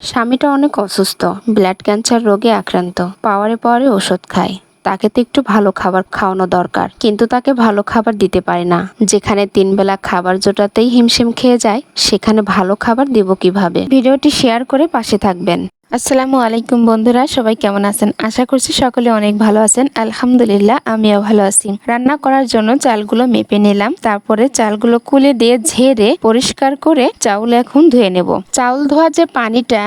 স্বামীটা অনেক অসুস্থ, ব্লাড ক্যান্সার রোগে আক্রান্ত। পাওয়ারে পাওয়ারে ওষুধ খায়। তাকে তো একটু ভালো খাবার খাওয়ানো দরকার, কিন্তু তাকে ভালো খাবার দিতে পারি না। যেখানে 3 বেলা খাবার জোটাতেই হিমশিম খেয়ে যায়, সেখানে ভালো খাবার দিব কিভাবে? ভিডিওটি শেয়ার করে পাশে থাকবেন। আসসালামু আলাইকুম বন্ধুরা, সবাই কেমন আছেন? আশা করছি সকলে অনেক ভালো আছেন। আলহামদুলিল্লাহ, আমিও ভালো আছি। রান্না করার জন্য চালগুলো মেপে নিলাম, তারপরে চালগুলো কুলে দিয়ে ঝেড়ে পরিষ্কার করে চাউল এখন ধুয়ে নেব। চাউল ধোয়ার যে পানিটা,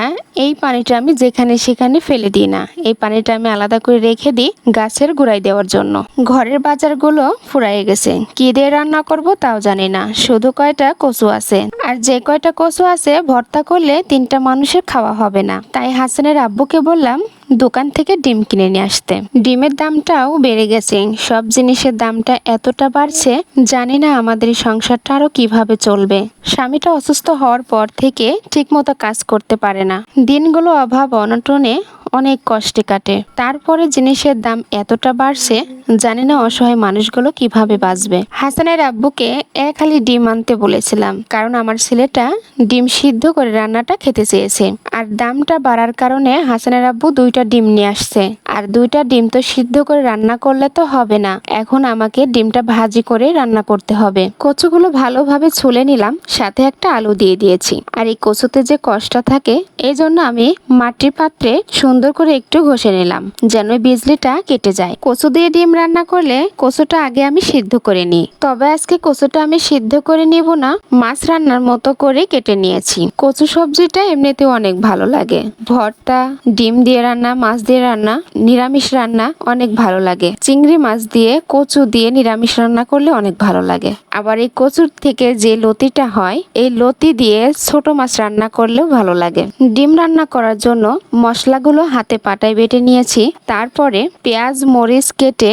এই পানিটা আমি যেখানে সেখানে ফেলে দিই না। এই পানিটা আমি আলাদা করে রেখে দিই গাছের গোড়ায় দেওয়ার জন্য। ঘরের বাজারগুলো ফুরাইয়ে গেছে, কি দিয়ে রান্না করব তাও জানি না। শুধু কয়টা কচু আছে, আর যে কয়টা কচু আছে ভর্তা করলে 3টা মানুষের খাওয়া হবে না। তাই হাসানের আব্বুকে বললাম দোকান থেকে ডিম কিনে নিয়ে আসতে। ডিমের দামটাও বেড়ে গেছে, সব জিনিসের দামটা এতটা বাড়ছে, জানি না আমাদের এই সংসারটা আরো কিভাবে চলবে। স্বামীটা অসুস্থ হওয়ার পর থেকে ঠিকমতো কাজ করতে পারে না। দিনগুলো অভাব অনটনে অনেক কষ্টে কাটে। তারপরে জিনিসের দাম এতটা বাড়ছে, জানি না অসহায় মানুষগুলো কিভাবে বাঁচবে। হাসানের আব্বুকে খালি ডিম আনতে বলেছিলাম, কারণ আমার ছেলেটা ডিম সিদ্ধ করে রান্নাটা খেতে চেয়েছে। আর দামটা বাড়ার কারণে হাসানের আব্বু 2টা ডিম নিয়ে আসছে। আর 2টা ডিম তো সিদ্ধ করে রান্না করলে তো হবে না, এখন আমাকে ডিমটা ভাজি করে রান্না করতে হবে। কচুগুলো ভালোভাবে ছুলে নিলাম, সাথে একটা আলু দিয়ে দিয়েছি। আর এই কচুতে যে কষ্ট থাকে, এই জন্য আমি মাটির পাত্রে সুন্দর করে একটু ঘষে নিলাম, যেন বিজলিটা কেটে যায়। কচু দিয়ে ডিম রান্না করলে কচুটা আগে আমি সিদ্ধ করে নিই, তবে আজকে কচুটা আমি সিদ্ধ করে নিব না, মাছ রান্নার মতো করে কেটে নিয়েছি। কচু সবজিটা এমনিতেও অনেক ভালো লাগে। ভর্তা, ডিম দিয়ে রান্না, মাছ দিয়ে রান্না, নিরামিষ রান্না অনেক ভালো লাগে। চিংড়ি মাছ দিয়ে কচু দিয়ে নিরামিষ রান্না করলে অনেক ভালো লাগে। আবার এই কচুর থেকে যে লতিটা হয়, এই লতি দিয়ে ছোট মাছ রান্না করলেও ভালো লাগে। ডিম রান্না করার জন্য মশলাগুলো হাতে পাটায় বেটে নিয়েছি। তারপরে পেঁয়াজ মরিচ কেটে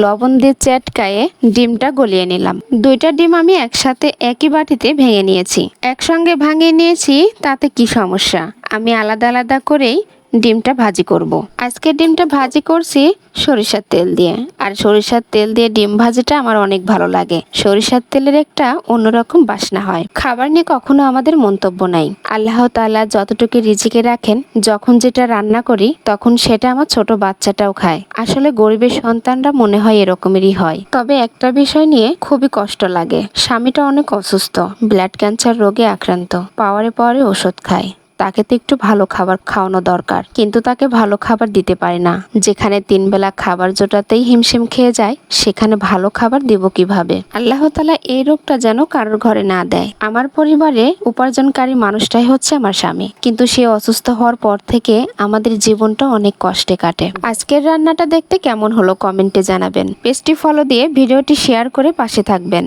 লবণ দিয়ে চেটকায়ে ডিমটা গলিয়ে নিলাম। 2টা ডিম আমি একসাথে একই বাটিতে ভেঙে নিয়েছি। একসঙ্গে ভাঙিয়ে নিয়েছি, তাতে কি সমস্যা? আমি আলাদা আলাদা করেই ডিমটা ভাজি করব। আজকে ডিমটা ভাজি করছি সরিষার তেল দিয়ে। আর সরিষার তেল দিয়ে ডিম ভাজিটা আমার অনেক ভালো লাগে। সরিষার তেলের একটা অন্যরকম বাসনা হয়। খাবার নিয়ে কখনো আমাদের মন্তব্য নাই। আল্লাহ তাআলা যতটুকু রিজিকে রাখেন, যখন যেটা রান্না করি তখন সেটা আমার ছোট বাচ্চাটাও খায়। আসলে গরিবের সন্তানরা মনে হয় এরকমেরই হয়। তবে একটা বিষয় নিয়ে খুবই কষ্ট লাগে। স্বামীটা অনেক অসুস্থ, ব্লাড ক্যান্সার রোগে আক্রান্ত। পাওয়ারে পাওয়ারে ওষুধ খায়। তাকে তো একটু ভালো খাবার খাওয়ানো দরকার, কিন্তু তাকে ভালো খাবার দিতে পারি না। যেখানে 3 বেলা খাবার জোটাতেই হিমশিম খেয়ে যায়, সেখানে ভালো খাবার দিব কিভাবে? আল্লাহ তাআলা এই রোগটা যেন কারোর ঘরে না দেয়। আমার পরিবারে উপার্জনকারী মানুষটাই হচ্ছে আমার স্বামী, কিন্তু সে অসুস্থ হওয়ার পর থেকে আমাদের জীবনটা অনেক কষ্টে কাটে। আজকের রান্নাটা দেখতে কেমন হলো কমেন্টে জানাবেন। পেজটি ফলো দিয়ে ভিডিওটি শেয়ার করে পাশে থাকবেন।